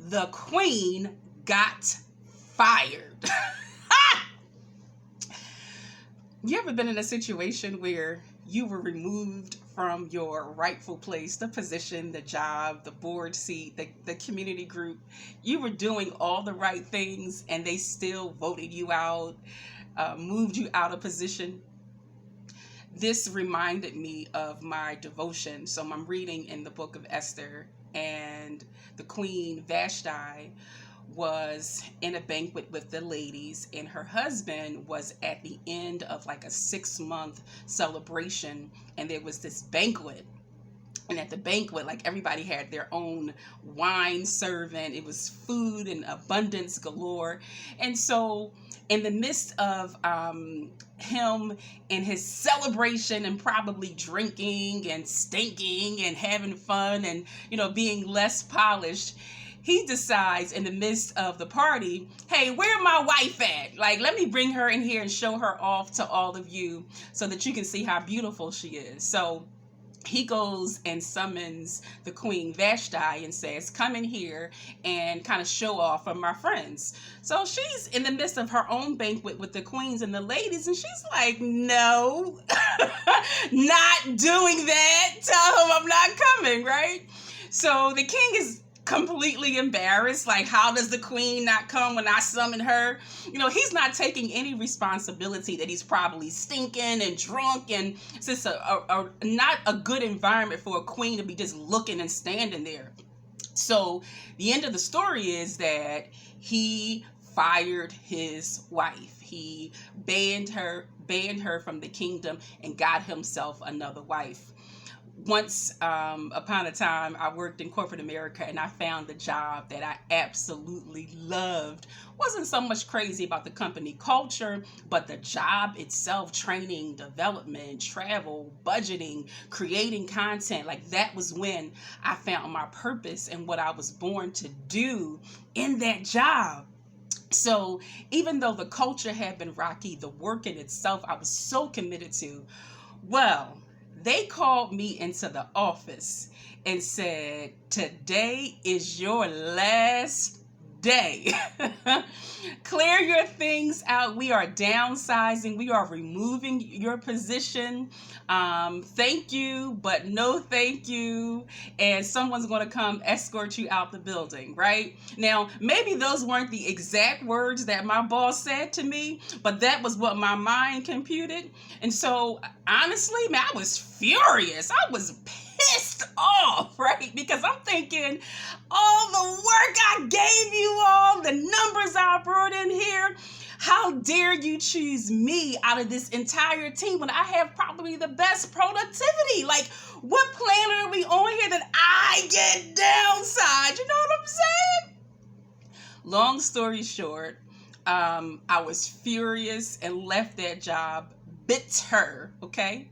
the queen got fired. You ever been in a situation where you were removed from your rightful place, the position, the job, the board seat, the community group? You were doing all the right things and they still voted you out, moved you out of position. This reminded me of my devotion. So I'm reading in the book of Esther, and the queen Vashti was in a banquet with the ladies, and her husband was at the end of like a 6-month celebration, and there was this banquet. And at the banquet, like, everybody had their own wine serving. It was food and abundance galore. And so in the midst of him and his celebration and probably drinking and stinking and having fun and, being less polished, he decides in the midst of the party, hey, where my wife at? Like, let me bring her in here and show her off to all of you so that you can see how beautiful she is. So he goes and summons the queen Vashti and says, come in here and kind of show off for my friends. So she's in the midst of her own banquet with the queens and the ladies, and she's like, no, not doing that. Tell him I'm not coming, right? So the king is completely embarrassed. Like, how does the queen not come when I summon her? He's not taking any responsibility that he's probably stinking and drunk, and it's just not a good environment for a queen to be just looking and standing there. So the end of the story is that he fired his wife. He banned her from the kingdom and got himself another wife. Once upon a time, I worked in corporate America, and I found the job that I absolutely loved. Wasn't so much crazy about the company culture, but the job itself, training, development, travel, budgeting, creating content. Like, that was when I found my purpose and what I was born to do in that job. So even though the culture had been rocky, the work in itself I was so committed to. Well, they called me into the office and said, today is your last day. Clear your things out. We are downsizing. We are removing your position. Thank you, but no thank you. And someone's going to come escort you out the building, right? Now, maybe those weren't the exact words that my boss said to me, but that was what my mind computed. And so, honestly, man, I was furious. I was pissed off, right? Because I'm thinking, all the work I gave you, all the numbers I brought in here, how dare you choose me out of this entire team when I have probably the best productivity? Like, what planet are we on here that I get downside? You know what I'm saying? Long story short, I was furious and left that job bitter, okay?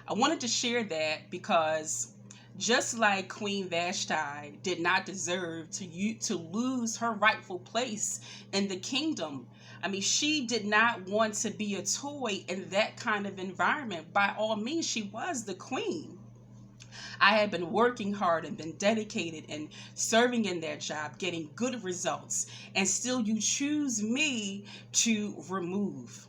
I wanted to share that because just like Queen Vashti did not deserve to lose her rightful place in the kingdom. I mean, she did not want to be a toy in that kind of environment. By all means, she was the queen. I had been working hard and been dedicated and serving in that job, getting good results, and still you choose me to remove.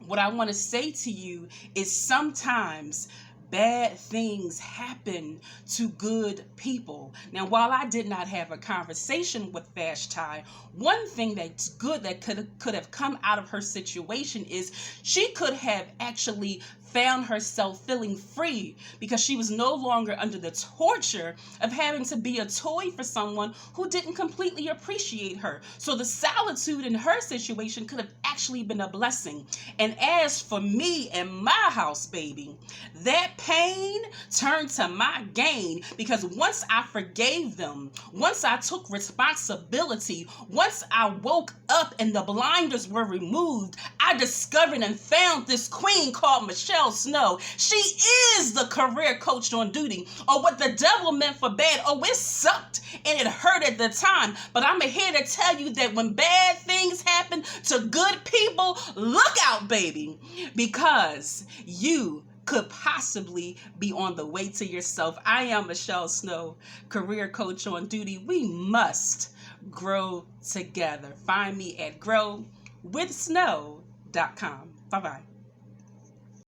What I want to say to you is sometimes bad things happen to good people. Now, while I did not have a conversation with Vashti, one thing that's good that could have come out of her situation is she could have actually found herself feeling free because she was no longer under the torture of having to be a toy for someone who didn't completely appreciate her. So the solitude in her situation could have actually been a blessing. And as for me and my house, baby, that pain turned to my gain, because once I forgave them, once I took responsibility, once I woke up and the blinders were removed, I discovered and found this queen called Michelle Snow. She is the career coach on duty. Or what the devil meant for bad, oh, it sucked and it hurt at the time. But I'm here to tell you that when bad things happen to good people, look out, baby, because you could possibly be on the way to yourself. I am Michelle Snow, career coach on duty. We must grow together. Find me at growwithsnow.com. Bye bye.